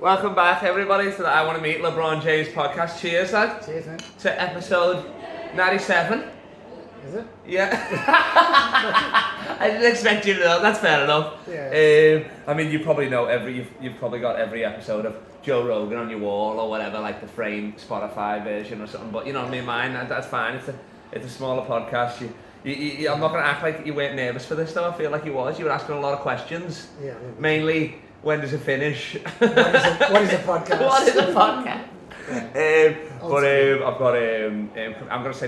Welcome back, everybody, to the I Want to Meet LeBron James podcast. Cheers, lad. Cheers, man. To episode 97. Is it? Yeah. I didn't expect you to know. That's fair enough. Yeah. I mean, you probably know you've probably got every episode of Joe Rogan on your wall or whatever, like the frame Spotify version or something. But you know what I mean, mine. That's fine. It's a smaller podcast. I'm not gonna act like you weren't nervous for this though. I feel like you was. You were asking a lot of questions. Yeah. Mainly, when does it finish? What is a podcast? What is a podcast? Yeah. I've got I'm gonna say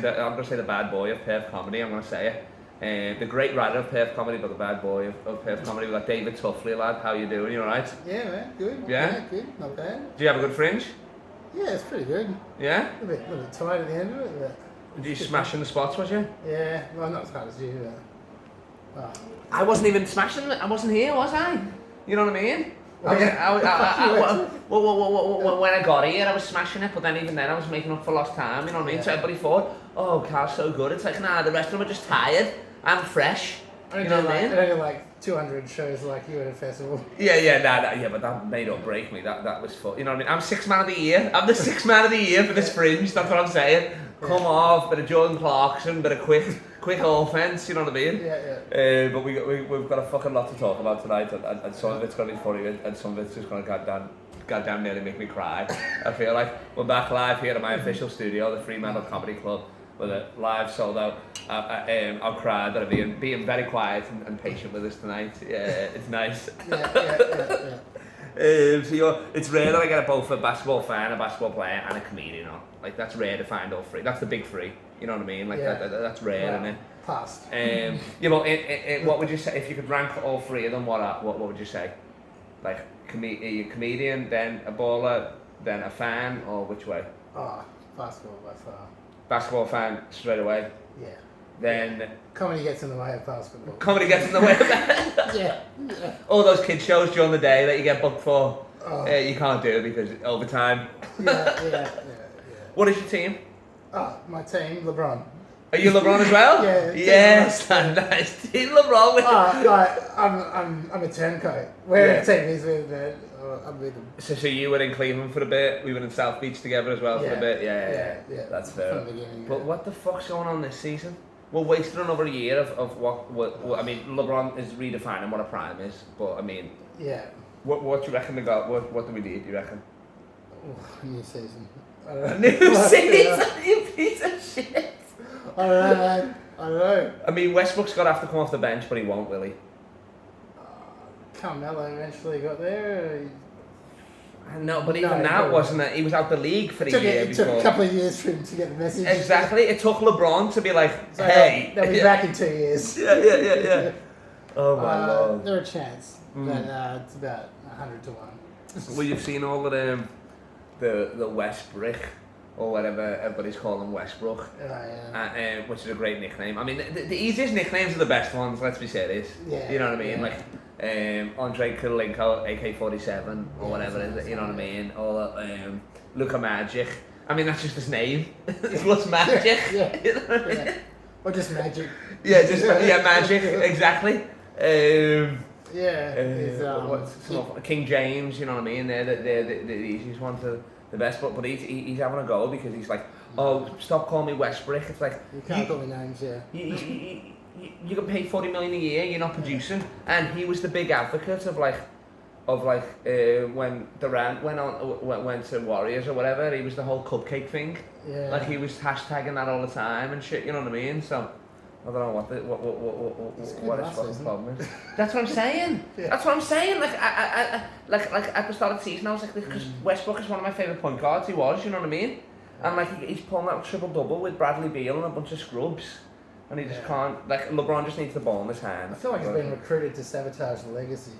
the bad boy of Perth comedy. I'm gonna say it. The great writer of Perth comedy, but the bad boy of Perth comedy. We got David Tuffley, lad. How you doing? You alright? Yeah, man. Good. Not bad, good. Not bad. Do you have a good fringe? Yeah, it's pretty good. Yeah. A bit tight at the end of it. Did you smash in the spots? Was you? Yeah. Well, not as hard as you. I wasn't even smashing. I wasn't here, was I? You know what I mean? When I got here, I was smashing it, but then even then, I was making up for lost time. You know what I mean? Yeah. So everybody thought, "Oh, Carl's so good." It's like, nah, the rest of them are just tired. I'm fresh. You know what I mean? I did like 200 shows like you at a festival. Yeah, but that made or break me. That was fun. You know what I mean? I'm sixth man of the year. I'm the sixth man of the year for this fringe. That's what I'm saying. Come off, bit of Jordan Clarkson, bit of quick offense. You know what I mean? Yeah. But we've got a fucking lot to talk about tonight, and some of it's gonna be funny, and some of it's just gonna goddamn nearly make me cry. I feel like we're back live here at my official studio, the Fremantle Comedy Club, with a live sold out crowd that are being very quiet and patient with us tonight. Yeah, it's nice. Yeah. It's rare that I get both a basketball fan, a basketball player, and a comedian on. Like, that's rare to find all three. That's the big three. You know what I mean? Like that's rare, isn't it? Past. What would you say if you could rank all three of them? What would you say? Like, are you a comedian, then a baller, then a fan, or which way? Basketball by far. Basketball fan straight away. Yeah. Then comedy gets in the way of basketball. Comedy gets in the way of that. Yeah. All those kid shows during the day that you get booked for, you can't do because overtime. Yeah. What is your team? My team, LeBron. Are you LeBron as well? Yeah. Yes, nice. Team LeBron. I'm a turncoat. Where the team is with, I'm with them. So you were in Cleveland for a bit. We were in South Beach together as well for a bit. Yeah. That's fair. But what the fuck's going on this season? We're wasting another year of what I mean, LeBron is redefining what a prime is. But I mean, What do you reckon they got? What do we need? Do you reckon? New season. A new season, you piece of shit. I don't know. I mean, Westbrick's got to have to come off the bench, but he won't, will he? Carmelo eventually got there. No, but even that wasn't it. He was out the league for a year before. It took a couple of years for him to get the message. Exactly. It took LeBron to be like, hey. They'll be back in 2 years. Yeah. Oh my lord. There's a chance, but it's about 100 to 1. Well, you've seen all of them, the Westbrick, or whatever everybody's calling Westbrook, which is a great nickname. I mean, the easiest nicknames are the best ones, let's be serious. Yeah. You know what I mean? Like, Andre Kulinko, AK-47, or whatever it is, you know what I mean? Or Luka Magic. I mean, that's just his name. It's what's Magic. You know what I mean? Or just Magic. Magic, exactly. King James, you know what I mean? They're the easiest one to the best, but he's having a go because he's like, oh, stop calling me Westbrick. It's like, you can't call me names, you can pay $40 million a year, you're not producing. And he was the big advocate of when Durant went to Warriors or whatever. He was the whole cupcake thing. Yeah. Like, he was hashtagging that all the time and shit. You know what I mean? So I don't know what his fucking problem is. That's what I'm saying. That's what I'm saying. Like I at the start of the season, I was like, because Westbrook is one of my favourite point guards. He was, you know what I mean? And like he's pulling that triple double with Bradley Beal and a bunch of scrubs, and he just can't. Like, LeBron just needs the ball in his hand. I feel like he's been recruited to sabotage the legacy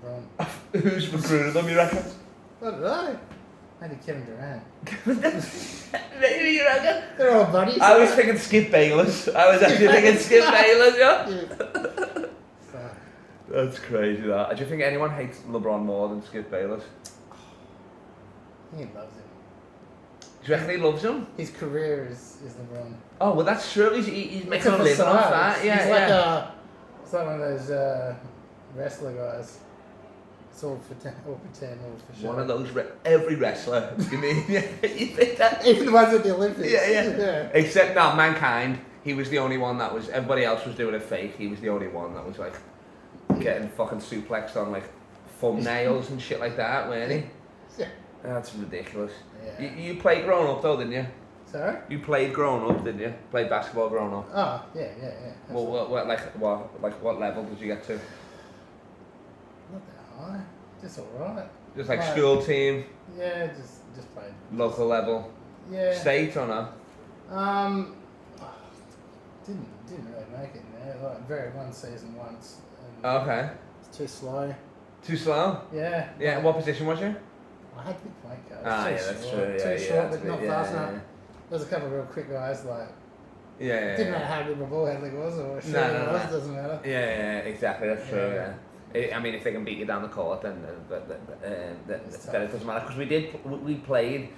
of LeBron. Who's recruited them? You reckon? I don't know. Maybe Kevin Durant. Maybe, you reckon? They're all buddies. I was thinking Skip Bayless. I was actually thinking Skip Bayless, yeah. That's crazy, that. Do you think anyone hates LeBron more than Skip Bayless? He loves him. Do you reckon he loves him? His career is LeBron. Oh, well, that's true. He's making a living off that. He's like one of those wrestler guys. It's all pretend, all for sure. One of those, every wrestler, you mean? You think that? Even the ones at the Olympics. Yeah. Except, no, Mankind, he was the only one that was, everybody else was doing it fake, he was the only one that was like, getting fucking suplexed on like thumbnails and shit like that, weren't he? Yeah. That's ridiculous. Yeah. You played growing up though, didn't you? Sorry? You played growing up, didn't you? Played basketball growing up. Oh, yeah. Well, what level did you get to? Not that high. Just alright. Just like school team? Yeah, just played. Local level? Yeah. State or not? Didn't really make it there. Like one season once. Okay. It's too slow. Too slow? Yeah. Yeah, what position was you? I had to be point guard. That's true. Yeah, too short, but not fast enough. Yeah. There was a couple of real quick guys, like... Yeah. Didn't matter how good my ball handling was or what shot it was, doesn't matter. Yeah, exactly, that's true, yeah. I mean, if they can beat you down the court, then it doesn't matter. Because we played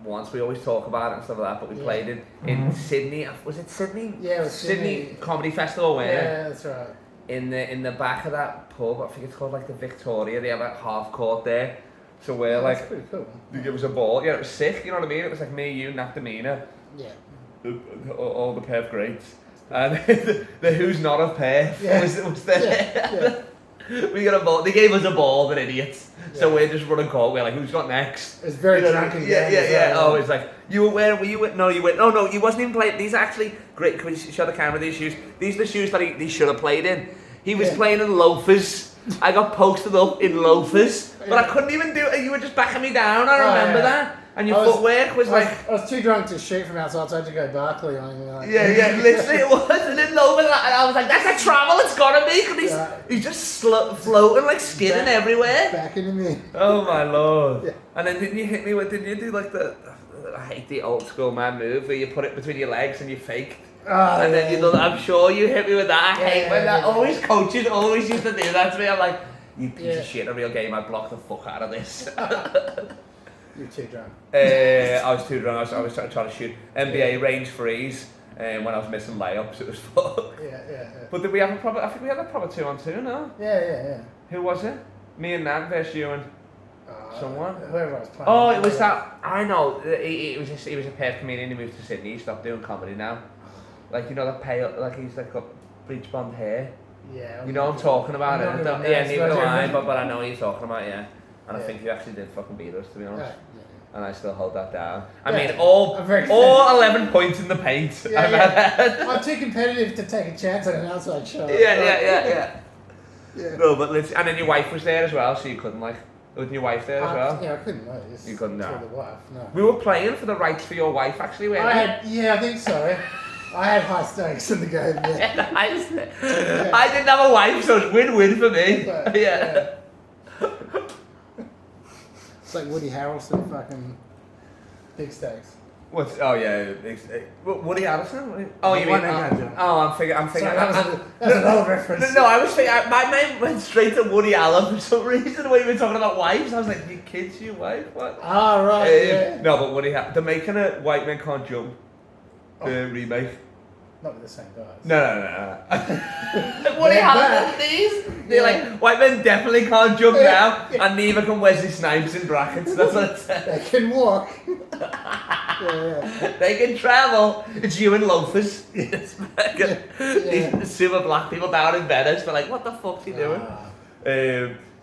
once, we always talk about it and stuff like that, but we played in Sydney. Was it Sydney? Yeah, it was Sydney Comedy Festival, wasn't it? Yeah, that's right. In the back of that pub, I think it's called like the Victoria, they have a half court there. So we're like, that's pretty cool. They give us a ball. Yeah, it was sick, you know what I mean? It was like me, you, Nat Demina. Yeah. All the Perth greats. And the who's not of Perth was there. We got a ball. They gave us a ball, they're idiots. Yeah. So we're just running court. We're like, who's got next? It's very drunken. Yeah. Oh, it's like, were you? No, you went. No, you wasn't even playing. These are actually great. Can we show the camera these shoes? These are the shoes that he should have played in. He was playing in loafers. I got posted up in loafers, but I couldn't even do it. You were just backing me down. I remember that. And your footwork was like... I was too drunk to shoot from outside, so I had to go Barkley on him. Like, yeah, literally it was. And then loafers, and I was like, that's a travel, it's gotta be. Because he's just floating, like skidding everywhere. Backing him in. Oh my lord. Yeah. And then didn't you hit me with, didn't you do like I hate the old school man move where you put it between your legs and you faked. Oh, and then I'm sure you hit me with that. I hate when that. Always coaches always used to do that to me. I'm like, you piece of shit, a real game, I'd block the fuck out of this. You're too drunk. I was too drunk. I was trying to shoot NBA range threes, when I was missing layups. It was fuck. Yeah. But did we have a proper? I think we had a proper 2-on-2. No. Yeah. Who was it? Me and Nat versus you and someone. Whoever I was playing. Oh, it was that. I know. He was a Perth comedian. He moved to Sydney. He stopped doing comedy now. Like, you know, that pale. Like, he's like got bleach blonde hair. Yeah. You know what I'm talking about, it? Neither do I, but I know what you're talking about, yeah. And I think you actually did fucking beat us, to be honest. And I still hold that down. I mean, all 11 points in the paint. I'm too competitive to take a chance on an outside shot. Yeah. No, but and then your wife was there as well, so you couldn't wasn't your wife there as well? Yeah, I couldn't notice. You couldn't know. The wife, no. We were playing for the rights for your wife, actually, weren't we? I think so. I had high stakes in the game. Yeah. I didn't have a wife, so it's win-win for me. Yeah. It's like Woody Harrelson, fucking big stakes. What's? Oh yeah, Woody Harrelson. Oh, you mean? I'm thinking. Sorry, that's an old reference. No, I was thinking. My mind went straight to Woody Allen for some reason when we were talking about wives. I was like, "You kids, you wife? What?" Ah, right. No, but Woody. They're making a White Men Can't Jump remake. Not with the same guys. No. Woody Harrelson, these. They're like, white men definitely can't jump now, and neither can Wesley Snipes in brackets. That's what it says. They can walk. They can travel. It's you in loafers. These super black people down in Venice. They're like, what the fuck's he doing?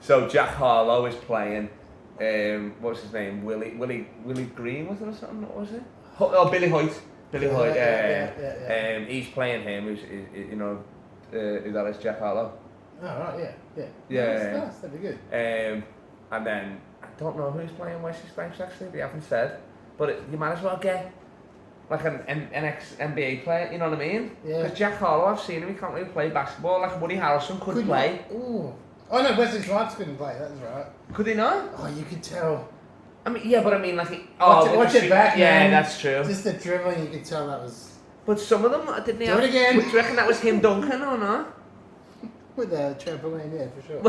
So Jack Harlow is playing. What was his name? Willie Green, was it or something? What was it? Oh, Billy Hoyt. Billy Hoyt. Yeah. He's playing him. Who's who that is? Jack Harlow. Oh, right, yeah. Nice, that'd be good. And then, I don't know who's playing Wesley Snipes actually, they haven't said. But you might as well get like an ex-NBA player, you know what I mean? Yeah. Because Jack Harlow, I've seen him, he can't really play basketball. Like Woody Harrelson could play. Ooh. Oh no, Wesley Snipes couldn't play, that's right. Could he not? Oh, you could tell. I mean, yeah, but I mean, like... Watch it back, man. Yeah, that's true. Just the dribbling, you could tell that was... But some of them, didn't they Do it again. Do you reckon that was him dunking or not? With the trampoline, yeah, for sure.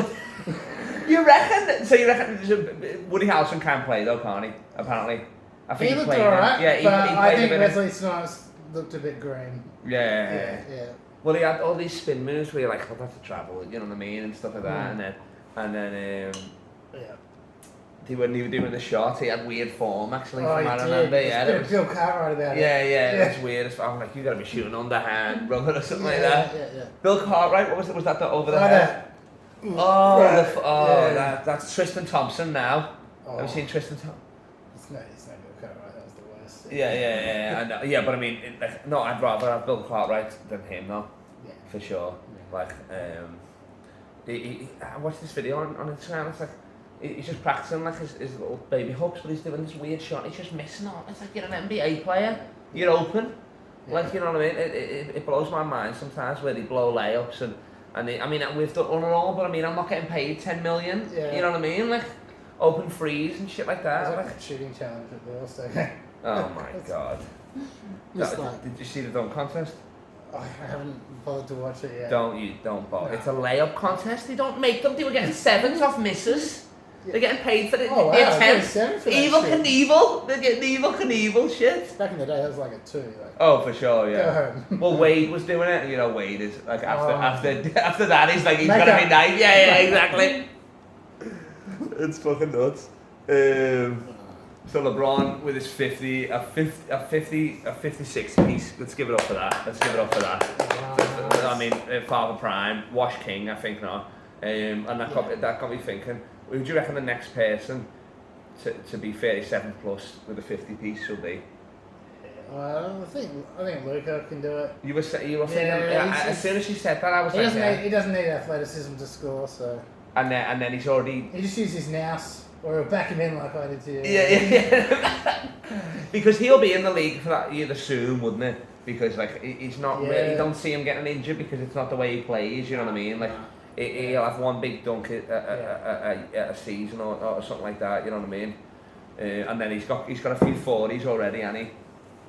You reckon? So you reckon Woody Harrelson can play though, can't he? Apparently. I think he looked alright, yeah, he I played think Wesley Snipes looked a bit green. Yeah. Well, he had all these spin moves where you're like, oh, that's a travel, you know what I mean, and stuff like that, and then And then Yeah. they were doing the shot. He had weird form actually. Oh, from he I did. remember. There's Yeah, a bit of Bill Cartwright about it. yeah, it was weird. I'm like, you got to be shooting underhand, brother, or something like that. Yeah. Bill Cartwright, what was it? Was that the over the head? That's Tristan Thompson now. Oh. Have you seen Tristan Thompson? It's not Bill Cartwright. That was the worst. Yeah. I know. Yeah, but I mean, no, I'd rather have Bill Cartwright than him, though. Yeah. For sure. Yeah. Like, I watched this video on Instagram. It's like he's just practicing like his little baby hooks, but he's doing this weird shot. He's just missing on. It's like you're an NBA player. You're open. Yeah. Like, you know what I mean? It blows my mind sometimes where they blow layups and I mean, we've done it all, but I mean, I'm not getting paid 10 million. Yeah. You know what I mean? Like, open frees and shit like that. It was like a shooting challenge at the All-Star game. Oh my god. Did you see the dunk contest? I haven't bothered to watch it yet. Don't bother. No. It's a layup contest. They don't make them. They were getting sevens off misses. Yeah. They're getting paid for the Oh, wow, attempts. seven for that Evil shit. Knievel. They're getting Evil Knievel shit. Back in the day, that was like a 2. Like, Oh, for sure, go yeah. home. Well, Wade was doing it, and you know, Wade is like after Oh. that, he's like he's Make gonna up. be nice. Yeah, exactly. It's fucking nuts. So LeBron with his 56 piece. Let's give it up for that. I mean, Father Prime, Wash King, I think now. And that got me thinking. Who do you reckon the next person to be 37 plus with a 50 piece will be? I think Luka can do it. You were thinking. Yeah, As soon as you said that, I was He like, doesn't, he doesn't need athleticism to score, so And then he's already. he just uses his nous, or he'll back him in like I did to you. Yeah. Because he'll be in the league for that, you'd assume, wouldn't it? Because like he's not. Yeah. Really, you don't see him getting injured because it's not the way he plays. You know what I mean? Like he'll have one big dunk a season or something like that. You know what I mean? And then he's got a few 40s already, hasn't he?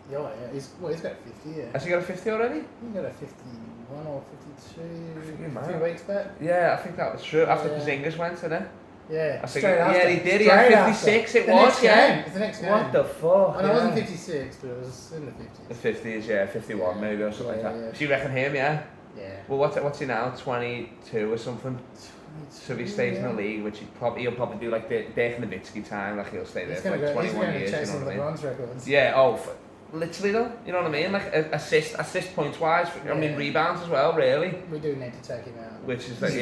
Yeah, He's got a 50, yeah. Has he got a 50 already? He got a 51 or 52 You a might. few weeks back. Yeah, I think that was true. After Yeah. Porzingis went, didn't it? Yeah, I think straight after. yeah, he did. He Straight had 56. after. It The was, next yeah. game. It's the next game. What the fuck? Oh, no, it yeah. wasn't 56, but it was in the 50s. The 50s, yeah, 51 Yeah. maybe or something like that. Yeah. So you reckon him, yeah? Yeah. Well, what's he now? 22 or something. So if he stays in the league, which he'll probably do like Dirk Nowitzki time, like he'll stay there He's for going like to 21 years. chase You know some what I mean? LeBron's records. Yeah. Literally though. You know what I mean? Like assist points wise. I mean Yeah. rebounds as well. Really. We do need to take him out. Which is like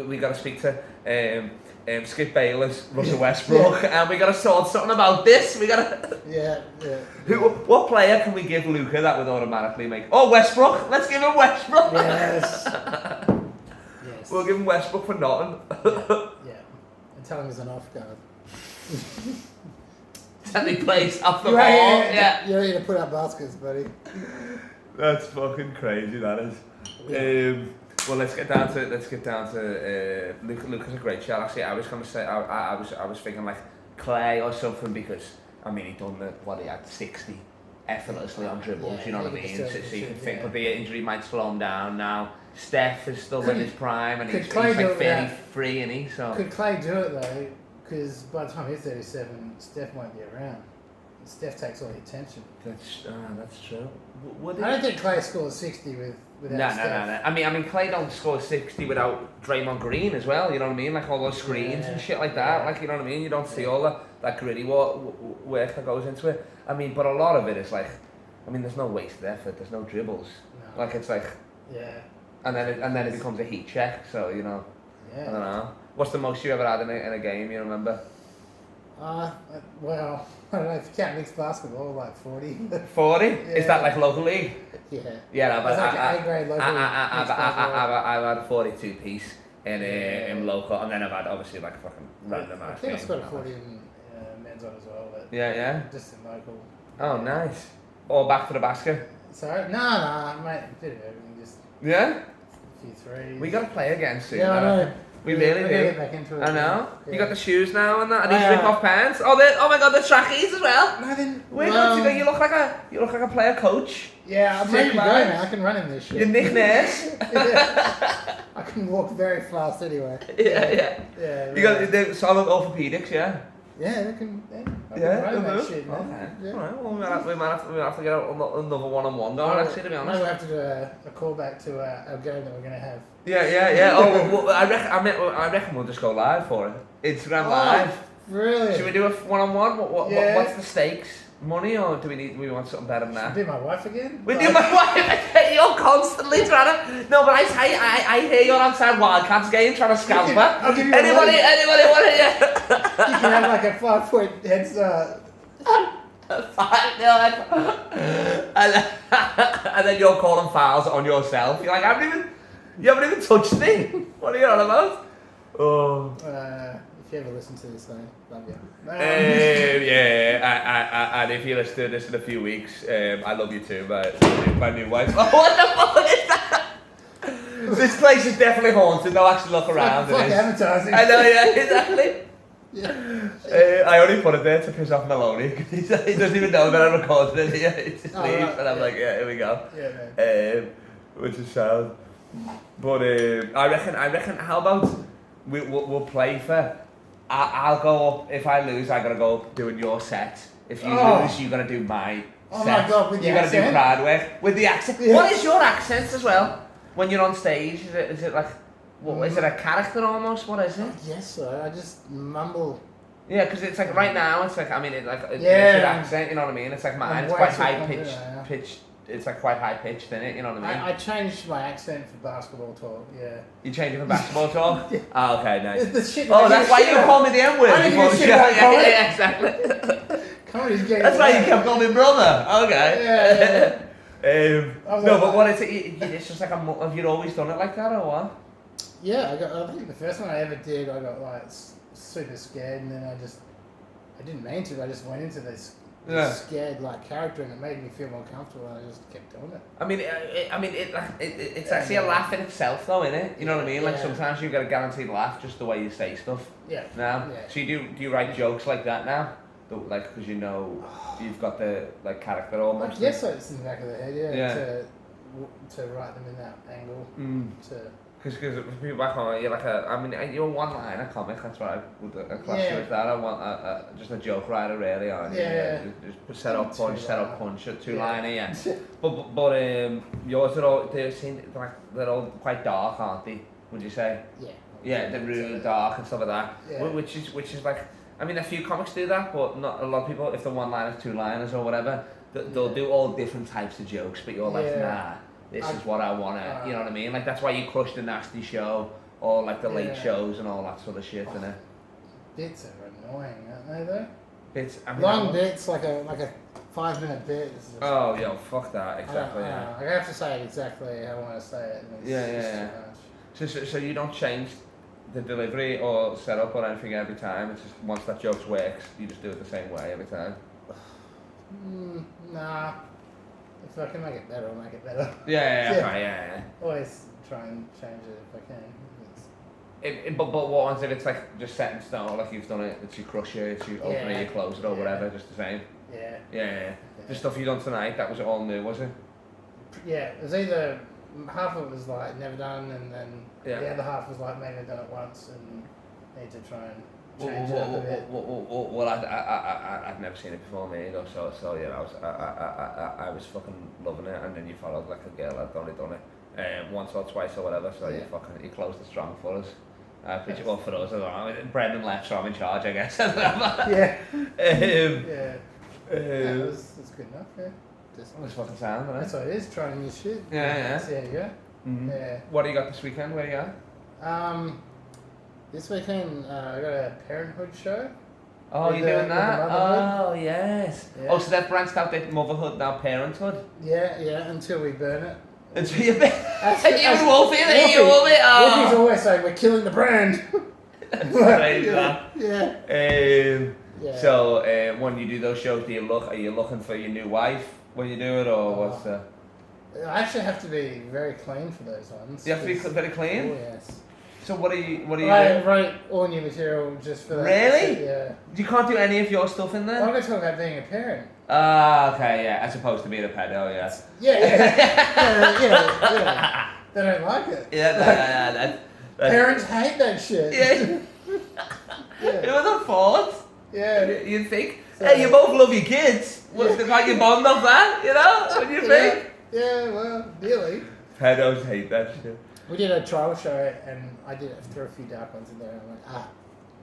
we got to speak to Skip Bayless, Russell Westbrook, and we got to sort something about this. We got to. Yeah. What player can we give Luka that would automatically make? Oh, Westbrook! Let's give him Westbrook! Yes. Yes. We'll give him Westbrook for nothing. Yeah. And tell him he's an off guard. And he plays off the ball. Right, Yeah. You're here to put up baskets, buddy. That's fucking crazy, that is. Yeah. Well, let's get down to Luka's a great shot. Actually, I was gonna say I was thinking like Clay or something because I mean he done he had 60 effortlessly on dribbles. Yeah, you know what I he mean? could So still you can shoot, think, yeah. but the injury might slow him down now. Steph is still in his prime and could he's Clay do like it without- 33, and he so. Could Clay do it though? Because by the time he's 37, Steph won't be around. Steph takes all the attention. That's true. Would I don't think Clay scores 60 without Steph. No. I mean, Clay don't score 60 without Draymond Green as well. You know what I mean? Like all those screens and shit like that. Yeah. Like, you know what I mean? You don't see all that gritty work that goes into it. I mean, but a lot of it is like, I mean, there's no wasted effort. There's no dribbles. No. Like it's like, Yeah. and then it becomes a heat check. So you know, Yeah. I don't know. What's the most you ever had in a game? You remember? Well, I don't know if you count mixed basketball, like 40. 40? Yeah. Is that like local league? Yeah. Yeah, It's like an A-grade local mixed basketball. I've had a 42 piece in local, and then I've had obviously like a fucking random I ass think I game. scored a 40 in men's on as well, but Yeah. just in local. Oh, nice. All back to the basket. Sorry? No, mate, bit of everything, just Yeah? a few threes. We got to play again soon. Yeah, I know. We really We're do. gonna get back into it. I know. Yeah. You got the shoes now and that, and these Yeah. rip-off pants. Oh my God, the trackies as well. No, then. Wait, well, you look like a player coach. Yeah, I'm Sick, ready to go man. now. I can run in this shit. Your Nick Nurse. Yeah. I can walk very fast anyway. Yeah. Yeah. You got the solid orthopedics, yeah. Yeah, they can. I Yeah, can run they'll that do. shit, man. Okay. Yeah. Alright, well, we might have to get another one-on-one going, actually, to be honest. Maybe we'll have to do a callback to our game that we're going to have. Yeah. Oh, well, I reckon we'll just go live for it. Instagram live. Really? Should we do a one-on-one? Yeah. What's the stakes? Money, or do we want something better than that? Should I do my wife again? We do my wife. You're constantly trying to. No, but I hear you're outside Wildcats game trying to scalp her. I'll give you Anybody want it? You can have like a 5-point head start. 5-0. And then you're calling fouls on yourself. You're like, you haven't even touched me. What are you on about? Oh. If you ever listen to this, I love you. Yeah, and if you listen to this in a few weeks, I love you too, my new wife. Oh, what the fuck is that? This place is definitely haunted. I'll actually look around. Fuck advertising. I know, yeah, exactly. Yeah. I only put it there to piss off Maloney because he doesn't even know that I'm recording it here. He just leaves, right, and I'm like, yeah, here we go. Yeah, man. Which is sad. But I reckon. How about we'll play for. I'll go up. If I lose, I gotta go up doing your set. If you lose, you gotta do my Oh set. my God, with the you gotta accent? do crowd work with the accent. Yeah. What is your accent as well? When you're on stage, is it like? What, is it a character almost? What is it? Yes, sir. I just mumble. Yeah, because it's like right now, it's like it's a good accent. You know what I mean? It's like mine. It's way quite too high confident, pitched. It's like quite high pitched in it. You know what I mean? I changed my accent for basketball talk. Yeah. You change it for basketball talk? Yeah. Oh, okay, nice. The shit Oh, that's why you call me the N word I before didn't the give show. a shit about comedy. Yeah, exactly. Comedy's getting That's why you away. kept calling me brother. Okay. Yeah. No, but what is it? It's just like have you always done it like that or what? Yeah, I think the first one I ever did, I got like super scared, and then I didn't mean to. I just went into this scared like character, and it made me feel more comfortable, and I just kept doing it. It's actually a laugh in itself, though, isn't it? You know what I mean? Like Yeah. sometimes you get a guaranteed laugh just the way you say stuff. Yeah. Now, Yeah. so do you write jokes like that now? Like because you know you've got the like character almost. Yes, it's in the back of the head. Yeah. Yeah. To write them in that angle. Because people back home, you're like you're a one-liner comic. That's what I would class you as that. I want just a joke writer, really, aren't you? Yeah. Just set up punch, two-liner, yeah. but yours are all they're all quite dark, aren't they? Would you say? Yeah. Yeah, they're really dark and stuff like that. Yeah. Which is like, a few comics do that, but not a lot of people. If they're one-liners, two-liners, or whatever, they'll do all different types of jokes. But you're like, nah. This is what I wanna, you know what I mean? Like that's why you crushed the Nasty Show, or like the late shows and all that sort of shit, innit? Bits are annoying, aren't they? Though. Bits, Long bits, like a 5-minute bit. Is just, oh, yo, fuck that, exactly. I have to say it exactly how I want to say it. And it's just too much. So you don't change the delivery or setup or anything every time. It's just once that joke works, you just do it the same way every time. Nah. If I can make it better, I'll make it better. Yeah. Always try and change it if I can. But what ones if it's like just set in stone, like you've done it, it's you crush it, it's you open it, you close it or whatever, just the same? Yeah. The stuff you done tonight, that was all new, was it? Yeah, it was either half of it was like never done, and then the other half was like maybe done it once and need to try and change it up a bit. Well, I'd never seen it before, me either. So yeah, I was fucking loving it, and then you followed like a girl had only done it once or twice or whatever. So you closed it strong for us. I appreciate well for us as well. Brendan left, so I'm in charge, I guess. That's good enough. Yeah. It's fucking sound, isn't it? That's what it is. Trying new shit. Yeah. So there you go. Mm-hmm. Yeah. What do you got this weekend? Where you at? This weekend I got a parenthood show. Oh, you're doing that? Oh, yes. Yeah. Oh, so they've branched out their motherhood, now parenthood? Yeah, until we burn it. Until you burn it. You wolf it, you wolf it. Oh. Wolfie's always saying, we're killing the brand. That's crazy, Yeah. So, when you do those shows, are you looking for your new wife when you do it, or what's the... I actually have to be very clean for those ones. You have to be very clean? Oh, yes. So what are you I write all new material just for that. Really? Yeah. You can't do any of your stuff in there? I'm going to talk about being a parent. Okay, yeah, as opposed to being a pedo, yeah. Yeah. They don't like it. Yeah, Parents hate that shit. Yeah. It was a fault. Yeah. You'd think, So, hey, you both love your kids. What's the like you bond off that? You know? What do you think? Yeah, well, nearly. Pedos hate that shit. We did a trial show and I threw a few dark ones in there and I went,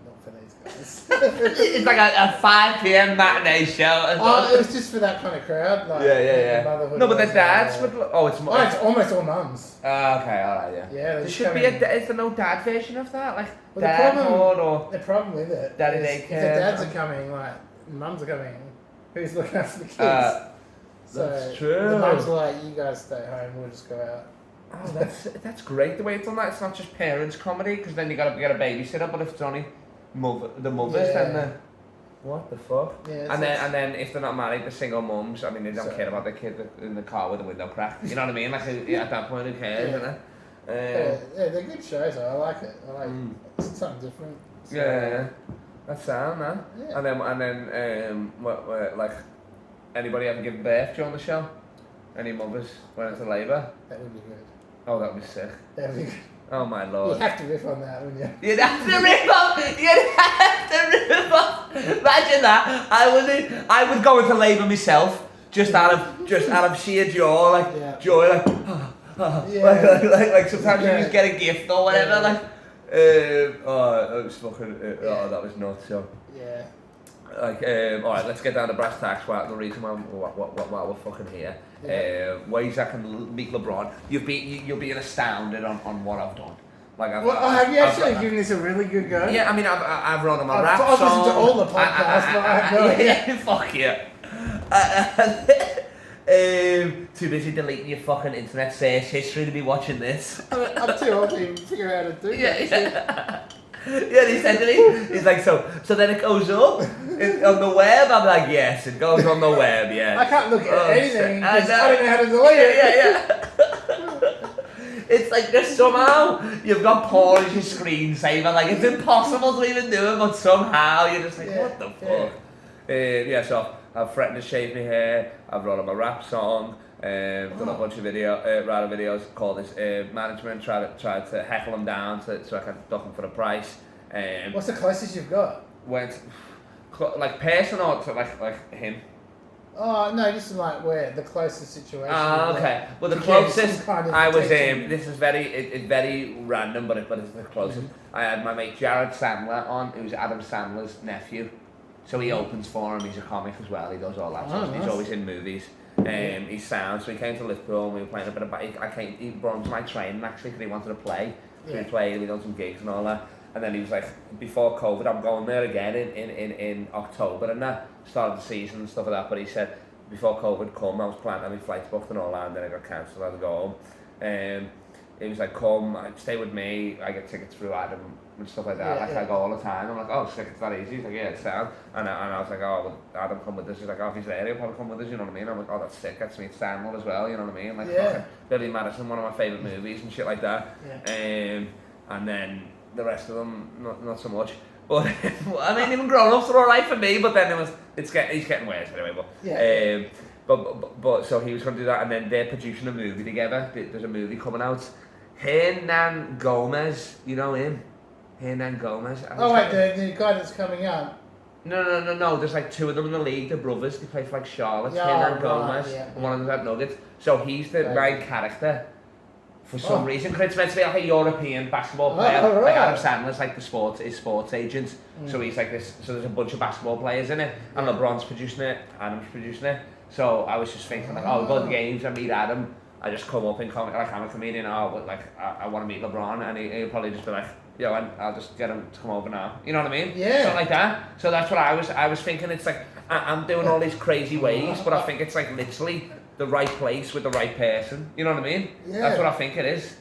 not for these guys. It's like a 5 p.m. matinee show. Oh, it was just for that kind of crowd. Like, Yeah. No, but the dads would. It's it's almost all mums. Okay, alright, yeah. Yeah, There should be is there no dad version of that? Like, well, dad mode or. The problem with it Daddy is daycare. if the dads are coming, like, mums are coming, who's looking after the kids? That's true. The mums are like, you guys stay home, we'll just go out. Oh, that's great the way it's done that. It's not just parents comedy, because then you gotta get a babysitter, but if it's only the mothers, then the. What the fuck? Yeah, and then if they're not married, the single mums. I mean, they don't care about their kid in the car with the window cracked. You know what I mean? Like at that point, who cares? Yeah. They're good shows. I like it. I like it's something different. So, yeah, that's sound, man. Yeah. And then what like anybody ever give birth during the show? Any mothers went into labour? That would be good. Oh, that would be sick. That would be good. Oh my lord. You'd have to riff on that, wouldn't you? You'd have to rip off. Imagine that. I would go into labour myself, just out of sheer joy, like joy, like like sometimes you just get a gift or whatever, like. It was fucking. Oh, that was nuts. So. Yeah. Like, all right, let's get down to brass tacks. Well, the reason why we're fucking here. Ways I can meet LeBron. You'll be astounded on what I've done. Like, have you actually given this a really good go? Yeah, I mean, I've run on my rap I've song. listened to all the podcasts, but I have no idea. Fuck yeah. Too busy deleting your fucking internet search history to be watching this. I'm too old to even figure out how to do that. Yeah, he said to me, he's like, so then it goes up on the web? I'm like, yes, it goes on the web, yeah. I can't look at anything because I don't know how to delete it. Yeah. It's like just somehow you've got porn as your screensaver. Like, it's impossible to even do it, but somehow you're just like, what the fuck? So I've threatened to shave my hair, I've wrote on my rap song, done a bunch of rap videos, called this management, tried to heckle them down so I can duck them for the price. What's the closest you've got? Went like personal to like him. Oh no, just like where the closest situation. Okay. Well, the closest I was this is very random, but it's the closest. I had my mate Jared Sandler on, who's Adam Sandler's nephew. So he opens for him. He's a comic as well. He does all that stuff. Nice. He's always in movies. He's sound. So he came to Liverpool and we were playing a bit of. He brought him to my training actually because he wanted to play. So we played. We done some gigs and all that. And then he was like, before COVID, I'm going there again in October and that. Started the season and stuff like that. But he said, before COVID come, I was planning my flights booked and all that, and then I got cancelled. I had to go home. He was like, come, stay with me. I get tickets through Adam and stuff like that. I go all the time. I'm like, oh, sick, it's that easy. He's like, yeah, it's down. And I was like, oh, well, Adam come with us. He's like, oh, if he's there, he'll probably come with us, you know what I mean? I'm like, oh, that's sick. That's me, Stanwell as well, you know what I mean? Like, fucking Billy Madison, one of my favourite movies and shit like that. And then the rest of them, not so much. But I mean, even grown-ups are alright for me, but then he's getting worse anyway. But so he was going to do that, and then they're producing a movie together. There's a movie coming out. Hernan Gomez, you know him? Hernan Gomez. Oh wait, the guy that's coming up. No. There's like two of them in the league. They're brothers. They play for like Charlotte. Hernan Gomez. And one of them's at Nuggets. So he's the main character. For some reason, because it's meant to be like a European basketball player. Like Adam Sandler's like his sports agent. So he's like this. So there's a bunch of basketball players in it, and LeBron's producing it. Adam's producing it. So I was just thinking like, we go to the games. I meet Adam. I just come up and come like I'm a comedian. I want to meet LeBron, and he'll probably just be like, yo, I'll just get him to come over now. You know what I mean? Yeah. Something like that. So that's what I was thinking. It's like I'm doing all these crazy ways, but I think it's like literally the right place with the right person. You know what I mean? Yeah. That's what I think it is.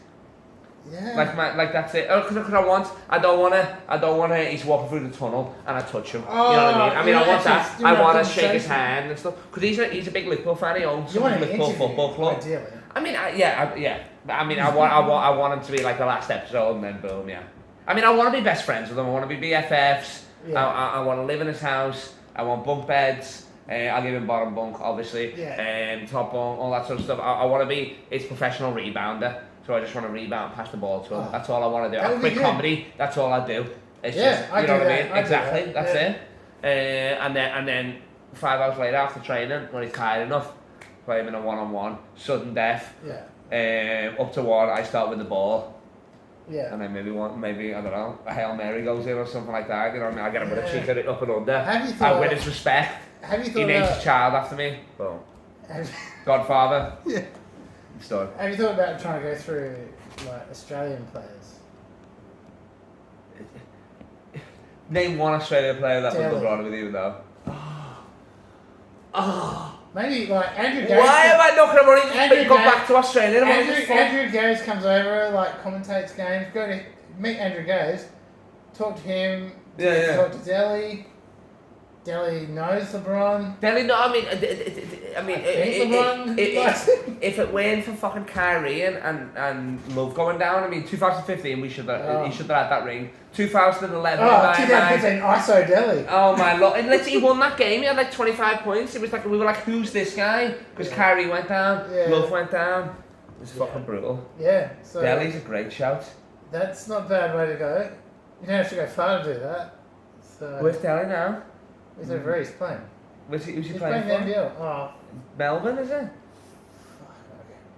Yeah. Like that's it. Because I don't wanna. He's walking through the tunnel and I touch him. You know what I mean? I mean, I want that. I want to shake his hand and stuff. Because he's a big Liverpool fan. He owns some Liverpool football club. Ideally. I mean, I mean, I want him to be like the last episode, and then boom, yeah. I mean, I want to be best friends with him. I want to be BFFs. Yeah. I want to live in his house. I want bunk beds. I'll give him bottom bunk, obviously. Yeah. Top bunk, all that sort of stuff. I want to be his professional rebounder. So I just want to rebound and pass the ball to him. That's all I want to do. I quit comedy. That's all I do. It's just, you know what I mean? Exactly. That's And then 5 hours later after training, when he's tired enough, play him in a one-on-one, sudden death. Yeah. Up to 1, I start with the ball. Yeah. And then maybe I don't know, a Hail Mary goes in or something like that. You know what I mean? I get him with a cheek at it up and under. I win his respect. He names his child after me. Boom. Godfather. Yeah. Story. Have you thought about trying to go through like Australian players? Name one Australian player that Delhi. was LeBron with you though. Maybe like Andrew Gaze. Why am I not going to go back to Australia? Andrew Gaze comes over, like commentates games. Go to meet Andrew Gaze, talk to him. Talk to Delhi. Delhi knows LeBron. Delhi, no, I mean, LeBron. If it weren't for fucking Kyrie and Love going down, I mean, 2015 he should have had that ring. 2011. 2015 ISO Delhi. Oh my lord! And he won that game. He had like 25 points. It was like we were like, who's this guy? Because Kyrie went down, Love went down. It was fucking brutal. Yeah. So Delhi's a great shout. That's not a bad way to go. You don't have to go far to do that. So where's Delhi now? He's over East playing. Who's he He's playing for? the NBL. Oh. Melbourne, is it?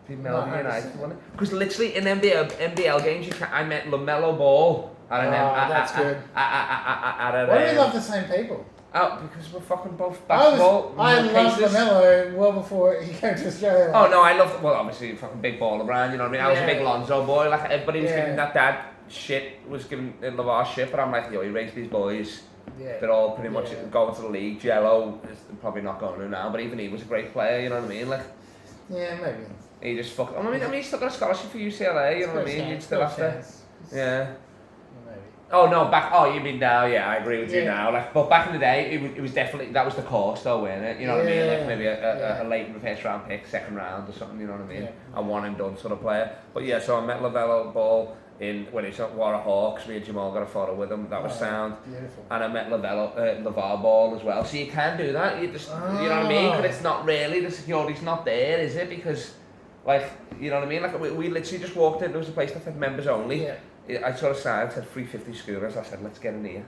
Okay. Melbourne United, wasn't it? Because literally in NBL games, I met LaMelo Ball. That's good. Why do we love the same people? Oh, because we're fucking both basketball. I loved LaMelo well before he came to Australia. Oh no, I loved. Well, obviously, fucking big ball LeBron. You know what I mean? I was a big Lonzo boy. Like everybody was giving that dad shit. Was giving LeVar shit, but I'm like, yo, he raised these boys. Yeah. They're all pretty much going to the league. Jello is probably not going to now, but even he was a great player. You know what I mean? Like. Yeah, maybe. He just fucked. I mean, he's still got a scholarship for UCLA. You know what I mean? You'd still have to. Yeah. Maybe. Oh no, Oh, you mean now? Yeah, I agree with you now. Like, but back in the day, it was definitely that was the course, though, wasn't it? You know what I mean? Like maybe a late first round pick, second round or something. You know what I mean? Yeah. A one and done sort of player. But yeah, so I met LaMelo Ball when he's at Warra Hawks. Me and Jamal got a photo with him. That was sound. Beautiful. And I met LeVar Ball as well. So you can do that. You just, you know what I mean? But it's not really, the security's not there, is it? Because, like, you know what I mean? Like, we literally just walked in. There was a place that said members only. Yeah. I saw a sign that said 350 scooters. I said, let's get in here.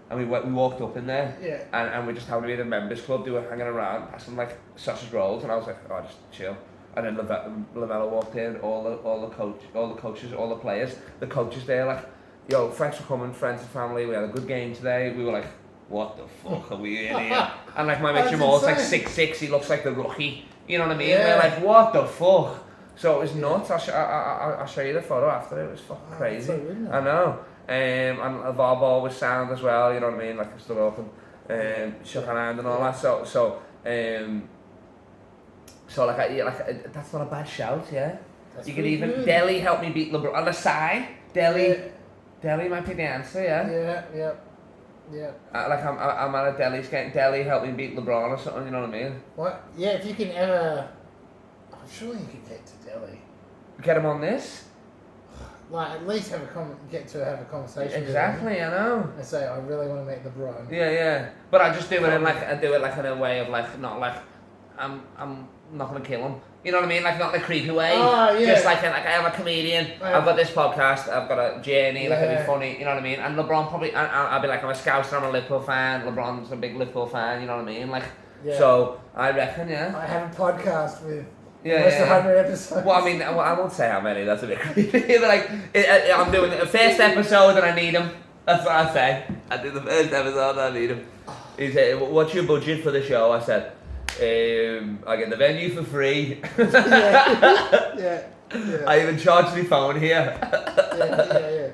And we walked up in there. Yeah. And we just happened to be the members club. They were hanging around, passing like sausage rolls. And I was like, oh, just chill. And then LaMelo walked in, all the coaches, all the players. The coaches there like, yo, thanks for coming, friends and family. We had a good game today. We were like, what the fuck are we in here? And like my mate Jamal's like 6'6", he looks like the rookie. You know what I mean? Yeah. We're like, what the fuck? So it was nuts. I'll show you the photo after. It was fucking crazy. So good, I know. And LeVar Ball was sound as well. You know what I mean? Like I stood up and shook her hand and all that. So like that's not a bad shout, yeah. That's you could even good. Delhi help me beat LeBron on the side. Delhi might be the answer, yeah. Yeah. Like I'm at a Delhi's game. Delhi help me beat LeBron or something. You know what I mean? What? Yeah, if you can ever, I'm sure you could get to Delhi. Get him on this. Like at least get to have a conversation. Exactly, with him I know. And say I really want to meet LeBron. Yeah. But I just do it in in a way of like not like I'm not gonna kill him. You know what I mean? Like not in a creepy way. Oh, yeah. Just like I am a comedian. I've got this podcast. I've got a journey. Like it'd be funny. You know what I mean? And LeBron probably. I'll be like I'm a Scouser. I'm a Liverpool fan. LeBron's a big Liverpool fan. You know what I mean? Like so. I reckon. Yeah. I have a podcast with. Yeah, 100 episodes. Well, I mean, I won't say how many. That's a bit creepy. Like I'm doing the first episode and I need him. That's what I say. I do the first episode and I need him. He said, "What's your budget for the show?" I said. I get the venue for free. yeah. I even charge my phone here. yeah.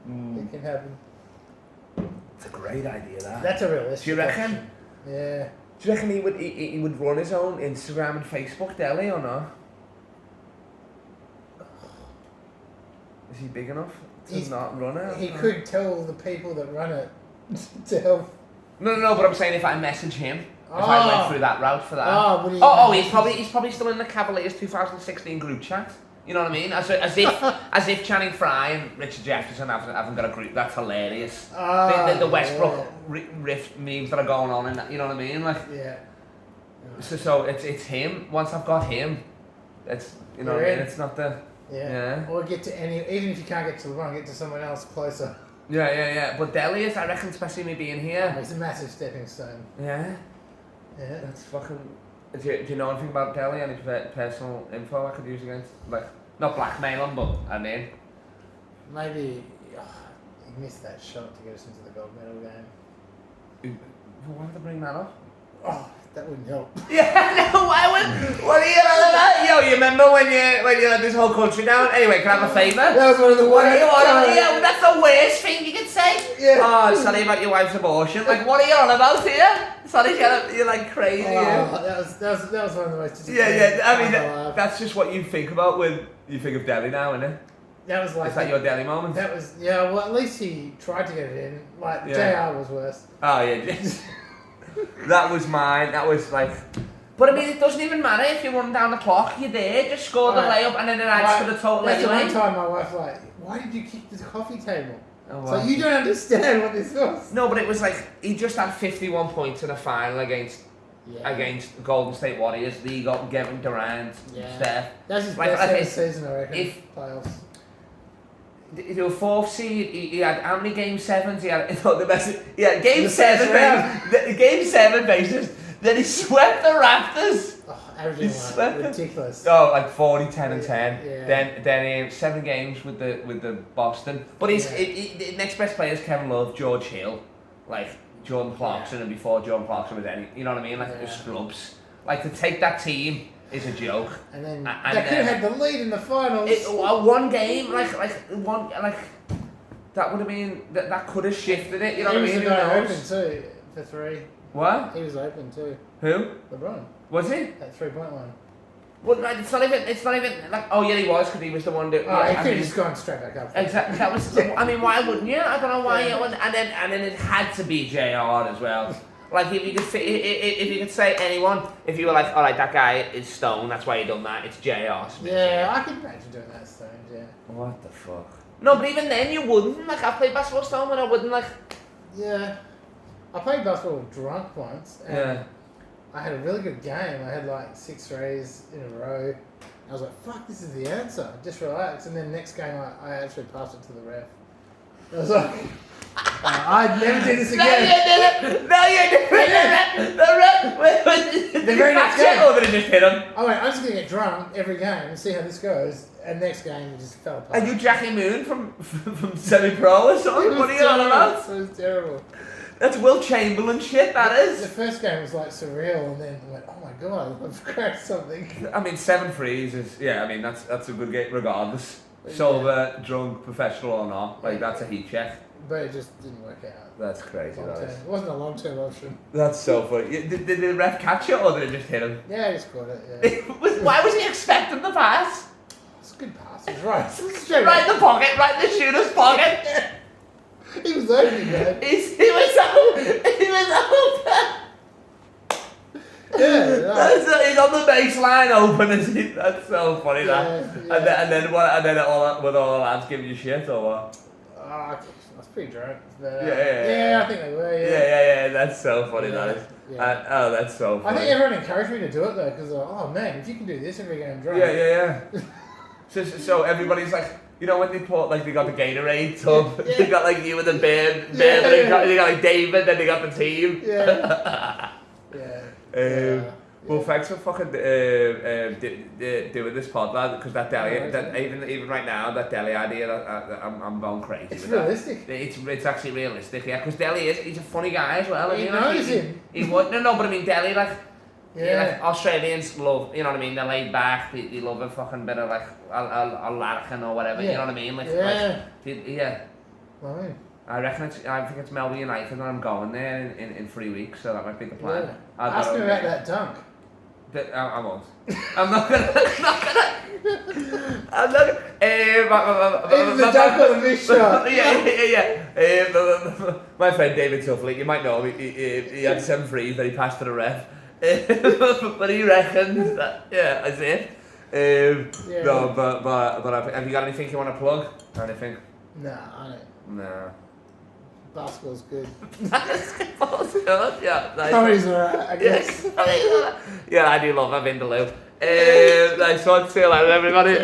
It can happen. It's a great idea, that. That's a realistic. Do you reckon? Option. Yeah. Do you reckon he would run his own Instagram and Facebook Delhi or not? Is he big enough to not run it? He could tell the people that run it to help. No, but I'm saying if I message him. If I went through that route for that. He's probably still in the Cavaliers 2016 group chat. You know what I mean? As if Channing Frye and Richard Jefferson haven't got a group. That's hilarious. The Westbrick riff memes that are going on in that. You know what I mean? Like So it's him. Once I've got him, it's what I mean. It's not the Or get to even if you can't get to LeBron, get to someone else closer. Yeah. But Delhi is, I reckon, especially me being here. It's a massive stepping stone. Yeah. Yeah. That's fucking... Do you know anything about Delhi? Any personal info I could use against? Like, not blackmail him, but I mean... Maybe... he missed that shot to get us into the gold medal game. Why would they bring that up? Oh, that wouldn't help. Yeah, no, why would... What are you on about? Yo, you remember when you let this whole country down? Anyway, can I have a favour? That was one of the worst. Yeah, that's the worst thing you could say. Yeah. Oh, sorry about your wife's abortion. Like, what are you on about here? Sorry, you're like crazy. Oh, that was one of the most... Yeah, I mean, that's just what you think about when you think of Delhi now, isn't it? That was like... Is that your Delhi moment? That was... Yeah, well, at least he tried to get it in. Like, JR was worse. Oh, yeah. That was mine. That was like... But I mean, it doesn't even matter if you run down the clock. You're there, just score the layup and then it adds to the total anyway. anyway. One time my wife like, why did you kick the coffee table? Oh, so you don't understand what this was. No, but it was like, he just had 51 points in a final against Golden State Warriors. They got Kevin Durant, Steph. That's his best ever season, I reckon, playoffs. The 4th seed, he had how many game 7s? He had the best. Yeah, game 7. Game 7 bases. Then he swept the Raptors. Oh, averaging like ridiculous. Oh, like 40, 10, and 10. Yeah. Then 7 games with the Boston. But the next best player is Kevin Love, George Hill, like Jordan Clarkson, and before Jordan Clarkson was any. You know what I mean? Like the scrubs. Like to take that team is a joke. And then they could have had the lead in the finals. One game, like that would have been that could have shifted it. You know what I mean? He was open too for 3. What? He was open too. Who? LeBron. Was he? At 3-point line. Well, it's not even like. Oh yeah, he was because he was the one that. Oh, he could have just gone straight back up. Exactly. That was. I mean, why wouldn't you? I don't know why you wouldn't. And then it had to be JR as well. Like if you could say anyone, if you were like, all right, that guy is Stone, that's why he done that. It's JR Smith. Yeah, I could imagine doing that Stone. Yeah. What the fuck? No, but even then you wouldn't. Like I played basketball Stone, and I wouldn't like. Yeah, I played basketball drunk once. And I had a really good game. I had like 6 threes in a row. I was like, fuck, this is the answer. Just relax. And then next game, I actually passed it to the ref. I was like, I'd never do this again. No, you didn't. The ref. The very next game. Or did it just hit him? I went, I'm just going to get drunk every game and see how this goes. And next game, it just fell apart. Are you Jackie Moon from semi-pro or something? What are you on about? It was terrible. That's Will Chamberlain shit, that is. The first game was like surreal, and then I went, oh my god, I've cracked something. I mean, 7 threes is, I mean, that's a good game regardless. Sober, drunk, professional or not, like that's a heat check. But it just didn't work out. That's crazy, that is. It wasn't a long-term option. That's so funny. Did the ref catch it or did it just hit him? Yeah, he just caught it, Why was he expecting the pass? It's a good pass, it was right. Right in the pocket, right in the shooter's pocket. He was open, man. He was open. Yeah, he's on the baseline open. That's so funny. Yeah. And then what? And then all the lads giving you shit or what? I was pretty drunk. But, Yeah, I think they were. Yeah. That's so funny. That is. Yeah. That's so funny. I think everyone encouraged me to do it though, because oh man, if you can do this every game drunk. Yeah. So everybody's like. You know when they put like they got the Gatorade tub, they got like you and the bear, they got like David, then they got the team. Well, thanks for fucking doing this pod, lad, because that Delhi, even right now, that Delhi idea, I'm going crazy. It's with realistic. That. It's actually realistic, yeah. Because Delhi he's a funny guy as well. You notice him. He would no, but I mean Delhi like. Yeah, like Australians love, you know what I mean, they're laid back, they love a fucking bit of like a larkin or whatever, you know what I mean? Like, I think it's Melbourne United and I'm going there in 3 weeks, so that might be the plan. Yeah. Ask me about that dunk. I won't. I'm not gonna. Even the dunk on the missed shot. My friend David Tuffley, you might know him, he had 7 threes that he passed to the ref. But he reckons that, that's it. No, but have you got anything you want to plug? Anything? Nah, I don't. Nah. Basketball's good. Basketball's good, yeah. Nice. Comedy's alright, I guess. Yeah, I do love Vindaloo. Nice one, see you later everybody.